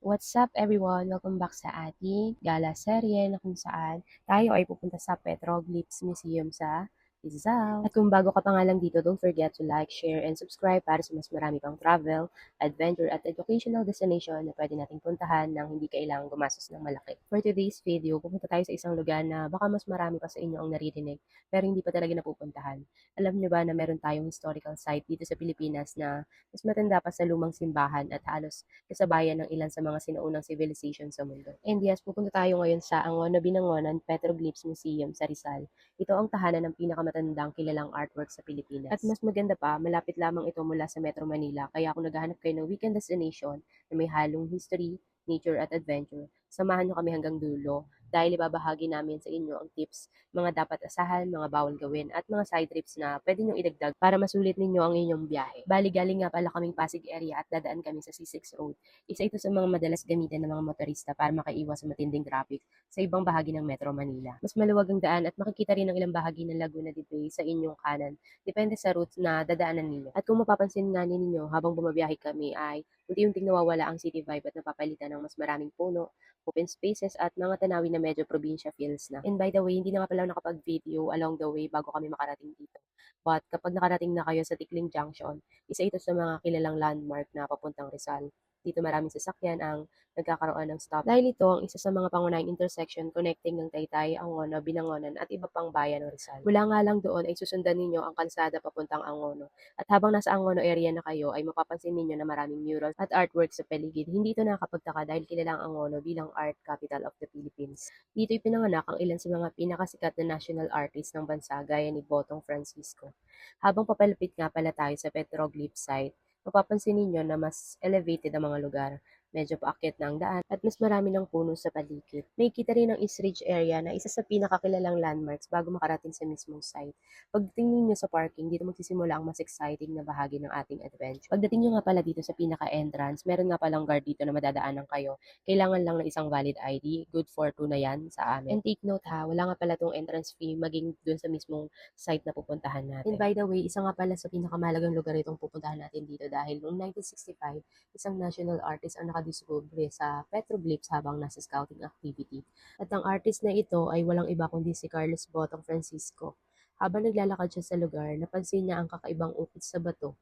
What's up everyone? Welcome back sa ating gala serye na kung saan tayo ay pupunta sa Petroglyphs Museum sa Rizal. At kung bago ka pa nga lang dito, don't forget to like, share, and subscribe para sa mas marami pang travel, adventure, at educational destination na pwede nating puntahan nang hindi kailangang gumastos ng malaki. For today's video, pupunta tayo sa isang lugar na baka mas marami pa sa inyo ang naririnig pero hindi pa talaga napupuntahan. Alam niyo ba na meron tayong historical site dito sa Pilipinas na mas matanda pa sa lumang simbahan at halos kasabayan ng ilan sa mga sinaunang civilization sa mundo. And yes, pupunta tayo ngayon sa Angono Binangonan Petroglyphs Museum sa Rizal. Ito ang tahanan ng pinakamatandang kilalang artwork sa Pilipinas. At mas maganda pa, malapit lamang ito mula sa Metro Manila, kaya kung naghahanap kayo ng weekend destination na may halong history, nature at adventure, samahan nyo kami hanggang dulo dahil ibabahagi namin sa inyo ang tips, mga dapat asahan, mga bawal gawin, at mga side trips na pwede nyo idagdag para masulit ninyo ang inyong biyahe. Bali galing nga pala kaming Pasig area at dadaan kami sa C6 Road. Isa ito sa mga madalas gamitin ng mga motorista para makaiwas sa matinding traffic sa ibang bahagi ng Metro Manila. Mas maluwag ang daan at makikita rin ang ilang bahagi ng Laguna de Bay sa inyong kanan, depende sa route na dadaanan ninyo. At kung mapapansin nga ninyo habang bumabiyahe kami ay unti-unting nawawala ang city vibe at napapalitan ng mas maraming puno, open spaces at mga tanawin na medyo probinsya feels na. And by the way, hindi na nga pala nakapag-video along the way bago kami makarating dito. But kapag nakarating na kayo sa Tikling Junction, isa ito sa mga kilalang landmark na papuntang Rizal. Dito maraming sasakyan ang nagkakaroon ng stop. Dahil ito ang isa sa mga pangunahing intersection connecting ng Taytay, Angono, Binangonan at iba pang bayan ng Rizal. Mula nga lang doon ay susundan ninyo ang kalsada papuntang Angono. At habang nasa Angono area na kayo ay mapapansin ninyo na maraming murals at artworks sa paligid. Hindi ito nakakapagtaka dahil kilala ang Angono bilang art capital of the Philippines. Dito ipinanganak ang ilan sa mga pinakasikat na national artists ng bansa gaya ni Botong Francisco. Habang papalapit nga pala tayo sa petroglyph site, mapapansin ninyo na mas elevated ang mga lugar, medyo paakyat na ang daan, at mas marami ng puno sa paligid. Makikita rin ang East Ridge area na isa sa pinakakilalang landmarks bago makarating sa mismong site. Pagdating ninyo sa parking, dito magsisimula ang mas exciting na bahagi ng ating adventure. Pagdating nyo nga pala dito sa pinaka-entrance, meron nga palang guard dito na madadaanan kayo. Kailangan lang ng isang valid ID, good for 2 na yan sa amin. And take note ha, wala nga pala tong entrance fee maging dun sa mismong site na pupuntahan natin. And by the way, isa nga pala sa pinakamalagang lugar itong pupuntahan natin dito dahil noong 1965, isang national artist ang nakadiskubre sa petroglyphs habang nasa scouting activity. At ang artist na ito ay walang iba kundi si Carlos Botong Francisco. Habang naglalakad siya sa lugar, napansin niya ang kakaibang ukit sa bato.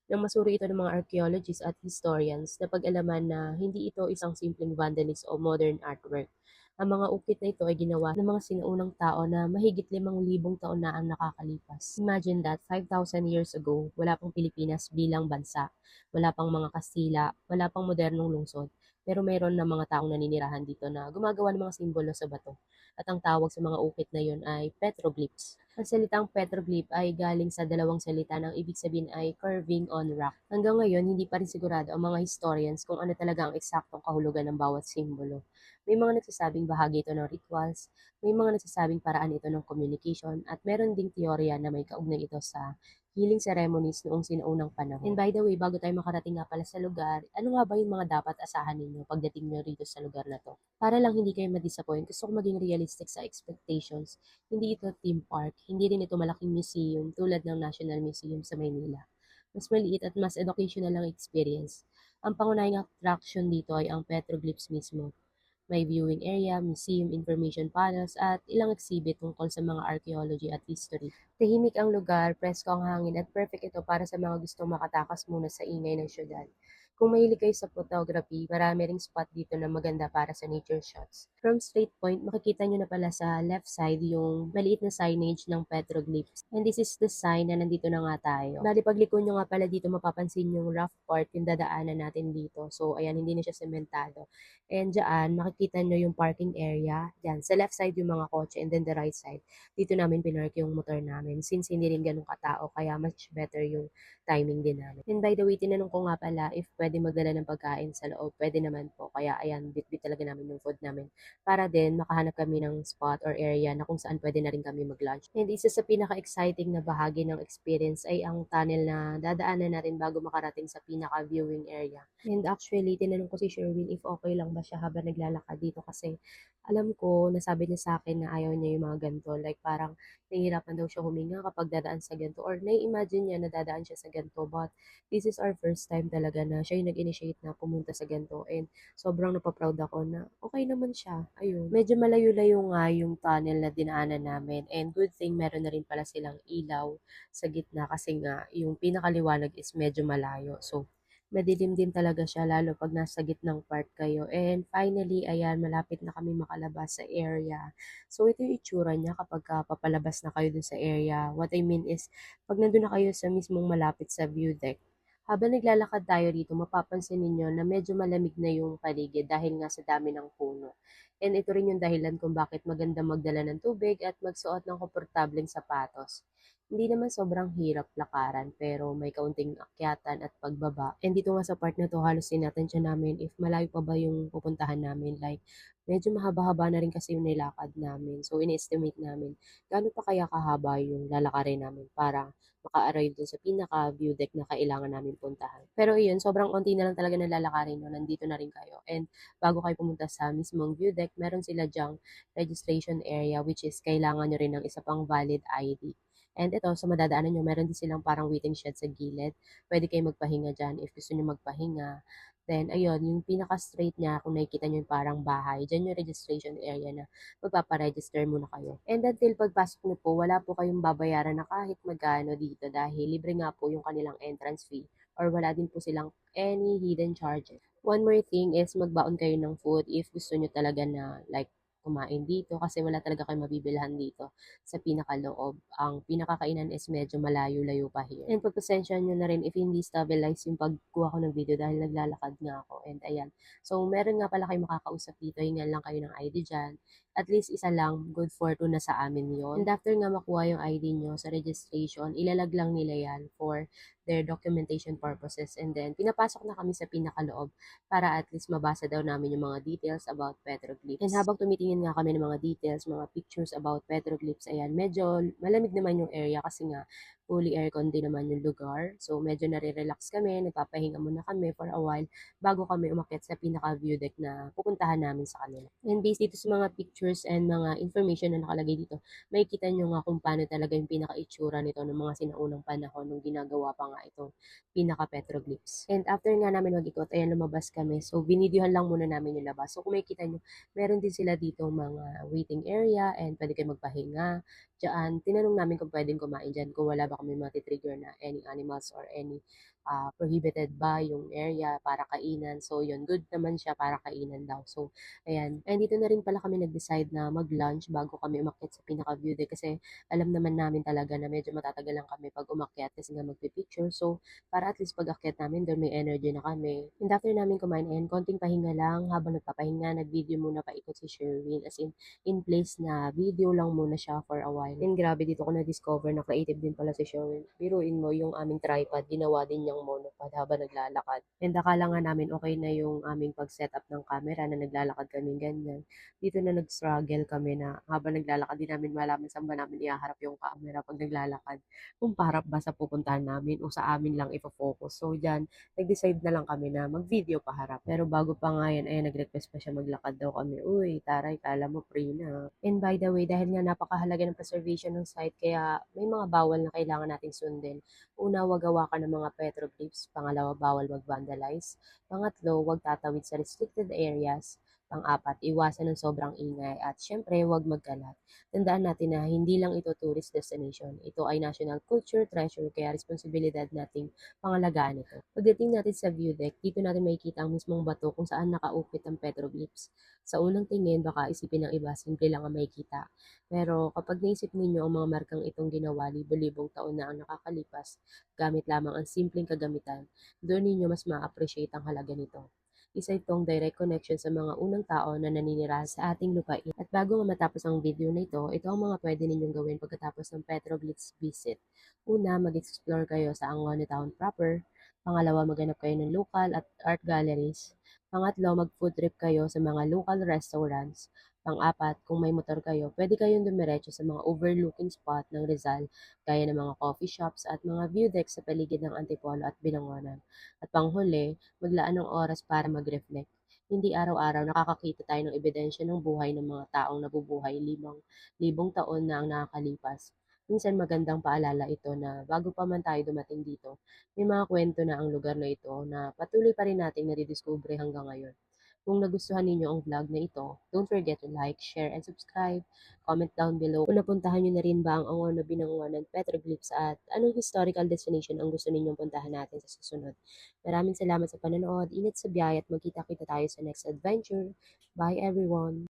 Nang masuri ito ng mga archaeologists at historians, napag-alaman na hindi ito isang simpleng vandalism o modern artwork. Ang mga ukit na ito ay ginawa ng mga sinaunang tao na mahigit 5,000 taon na ang nakakalipas. Imagine that, 5,000 years ago, wala pang Pilipinas bilang bansa, wala pang mga Kastila, wala pang modernong lungsod, pero meron na mga taong naninirahan dito na gumagawa ng mga simbolo sa bato. At ang tawag sa mga ukit na yun ay petroglyphs. Ang salitang petroglyph ay galing sa dalawang salita ng ibig sabihin ay carving on rock. Hanggang ngayon, hindi pa rin sigurado ang mga historians kung ano talaga ang eksaktong kahulugan ng bawat simbolo. May mga nagsasabing bahagi ito ng rituals, may mga nagsasabing paraan ito ng communication, at meron ding teorya na may kaugnay ito sa healing ceremonies noong sinaunang panahon. And by the way, bago tayo makarating nga pala sa lugar, ano nga ba yung mga dapat asahan ninyo pagdating nyo rito sa lugar na to? Para lang hindi kayo ma-disappoint, gusto ko maging realistic sa expectations. Hindi ito theme park, hindi rin ito malaking museum tulad ng National Museum sa Maynila. Mas maliit at mas educational ang experience. Ang pangunahing attraction dito ay ang petroglyphs mismo. May viewing area, museum, information panels, at ilang exhibit tungkol sa mga archaeology at history. Tahimik ang lugar, presko ang hangin, at perfect ito para sa mga gustong makatakas muna sa ingay ng syudad. Kung mahilig kayo sa photography, marami ring spot dito na maganda para sa nature shots. From Straight Point, makikita nyo na pala sa left side yung maliit na signage ng petroglyphs. And this is the sign na nandito na nga tayo. Bali, pagliko nyo nga pala dito, mapapansin yung rough part, yung dadaanan natin dito. So, ayan, hindi na siya sementado. And dyan, makikita nyo yung parking area. Dyan, sa left side yung mga kotse and then the right side. Dito namin pinark yung motor namin. Since hindi rin ganun katao, kaya much better yung timing din namin. And by the way, tinanong ko nga pala if pwede magdala ng pagkain sa loob. Pwede naman po. Kaya ayan, bit-bit talaga namin yung food namin. Para din makahanap kami ng spot or area na kung saan pwede na rin kami mag-lunch. And isa sa pinaka-exciting na bahagi ng experience ay ang tunnel na dadaanan natin bago makarating sa pinaka-viewing area. And actually, tinanong ko si Sherwin if okay lang ba siya habang naglalakad dito kasi alam ko, nasabi niya sa akin na ayaw niya yung mga ganito. Like parang nahihirapan daw siya huminga kapag dadaan sa ganito or nai-imagine niya na dadaan siya sa ganito. But this is our first time talaga na siya siya yung nag-initiate na pumunta sa ganito and sobrang napaproud ako na okay naman siya, ayun. Medyo malayo-layo nga yung tunnel na dinaanan namin and good thing meron na rin pala silang ilaw sa gitna kasi nga yung pinakaliwanag is medyo malayo. So, madilim din talaga siya lalo pag nasa gitnang part kayo. And finally, ayan, malapit na kami makalabas sa area. So, ito yung itsura niya kapag papalabas na kayo dun sa area. What I mean is, pag nandun na kayo sa mismong malapit sa view deck, habang naglalakad tayo dito, mapapansin ninyo na medyo malamig na yung paligid dahil nga sa dami ng puno. And ito rin yung dahilan kung bakit maganda magdala ng tubig at magsuot ng komportableng sapatos. Hindi naman sobrang hirap lakaran pero may kaunting akyatan at pagbaba. And dito nga sa part na to, halos sinatensya namin if malayo pa ba yung pupuntahan namin. Like, medyo mahaba-haba na rin kasi yung nilakad namin. So, ini-estimate namin gaano pa kaya kahaba yung lalakarin namin para maka-arrive dun sa pinaka-view deck na kailangan namin puntahan. Pero iyon, sobrang onti na lang talaga na lalakarin no, nandito na rin kayo. And bago kayo pumunta sa mismong view deck, meron sila dyang registration area which is kailangan nyo rin ng isa pang valid ID. And ito, sa madadaanan nyo, meron din silang parang waiting shed sa gilid. Pwede kayo magpahinga dyan if gusto nyo magpahinga. Then, ayun, yung pinaka-straight niya, kung nakikita nyo yung parang bahay, dyan yung registration area na magpaparegister muna kayo. And until pagpasok nyo po, wala po kayong babayaran na kahit magkano dito dahil libre nga po yung kanilang entrance fee or wala din po silang any hidden charges. One more thing is magbaon kayo ng food if gusto nyo talaga na like kumain dito kasi wala talaga kayo mabibilhan dito sa pinakaloob. Ang pinakakainan is medyo malayo-layo pa here. And pagpasensya nyo na rin if hindi stabilize yung pagkuha ko ng video dahil naglalakad nga ako. And ayan. So, meron nga pala kayo makakausap dito. Hingan lang kayo ng ID dyan. At least isa lang, good fortune na sa amin yon. And after nga makuha yung ID nyo sa registration, ilalag lang nila yan for their documentation purposes. And then, pinapasok na kami sa pinakaloob para at least mabasa daw namin yung mga details about petroglyphs. And habang tumitingin nga kami ng mga details, mga pictures about petroglyphs, ayan, medyo malamig naman yung area kasi nga fully aircon din naman yung lugar. So, medyo nare-relax kami, nagpapahinga muna kami for a while bago kami umakyat sa pinaka-view deck na pupuntahan namin sa kanila. And based dito sa mga pictures and mga information na nakalagay dito, makikita nyo nga kung paano talaga yung pinaka-itsura nito ng mga sinaunang panahon nung ginagawa pa nga itong pinaka-petroglyphs. And after nga namin mag-ikot, ayan, lumabas kami. So, binidyohan lang muna namin yung labas. So, kung makikita nyo, meron din sila dito mga waiting area and pwede kayo magpahinga. Diyan, tinanong namin kung pwedeng kumain dyan, kung wala ba kami matitrigger na any animals or any prohibited ba yung area para kainan. So, yun, good naman siya para kainan daw. So, ayan. And dito na rin pala kami nag-decide na mag-lunch bago kami umakyat sa pinaka-view deck kasi alam naman namin talaga na medyo matatagalan kami pag umakyat kasi nga magpipicture. So, para at least pag akyat namin, doon may energy na kami. And after namin kumain, and konting pahinga lang, habang nagpapahinga, nag-video muna paikot si Sherwin, as in place na video lang muna siya for a while. And grabe, dito ko na-discover na creative din pala si Sherwin. Biruin mo, yung aming tripod, ginawa din niyang monopod habang naglalakad. And akala nga namin okay na yung aming pag-setup ng camera na naglalakad kami ganyan. Dito na nag-struggle kami na habang naglalakad din namin malaman saan ba namin ihaharap yung camera pag naglalakad. Kung paharap ba sa pupuntahan namin o sa amin lang ifo-focus. So, dyan, nag-decide na lang kami na mag-video paharap. Pero bago pa nga yan, ayan, nag-request pa siya maglakad daw kami. Uy, taray, kala mo free na. And by the way, dahil nga napakahalaga ng preservation ng site, kaya may mga bawal na kailangan nating sundin. Una, wag hawakan ng mga petroglyphs. Pangalawa, bawal mag-vandalize. Pangatlo, wag tatawid sa restricted areas. Pang-apat, iwasan ng sobrang ingay. At syempre, wag magkalat. Tandaan natin na hindi lang ito tourist destination. Ito ay national culture treasure kaya responsibilidad nating pangalagaan ito. Pagdating natin sa view deck, dito natin makikita ang mismong bato kung saan nakaukit ang petroglyphs. Sa unang tingin, baka isipin ng iba, simple lang ang makikita. Pero kapag naisip ninyo ang mga markang itong ginawa libo-libong taon na ang nakakalipas, gamit lamang ang simpleng kagamitan, doon ninyo mas ma-appreciate ang halaga nito. Isa itong direct connection sa mga unang tao na naninirahan sa ating lupain. At bago nga matapos ang video na ito ang mga pwede ninyong gawin pagkatapos ng petroglyphs visit. Una, mag-explore kayo sa Angono Town proper. Pangalawa, maghanap kayo ng local at art galleries. Pangatlo, mag-food trip kayo sa mga local restaurants. Pang-apat, kung may motor kayo, pwede kayong dumiretso sa mga overlooking spot ng Rizal, gaya ng mga coffee shops at mga view decks sa paligid ng Antipolo at Binangonan. At panghuli, maglaan ng oras para mag-reflect. Hindi araw-araw nakakakita tayo ng ebidensya ng buhay ng mga taong nabubuhay libong taon na ang nakakalipas. Minsan magandang paalala ito na bago pa man tayo dumating dito, may mga kwento na ang lugar na ito na patuloy pa rin nating nadidiskubre hanggang ngayon. Kung nagustuhan ninyo ang vlog na ito, don't forget to like, share, and subscribe. Comment down below kung napuntahan nyo na rin ba ang Angono Binangonan Petroglyphs at anong historical destination ang gusto ninyong puntahan natin sa susunod. Maraming salamat sa panonood. Ingat sa biyahe at magkita-kita tayo sa next adventure. Bye everyone!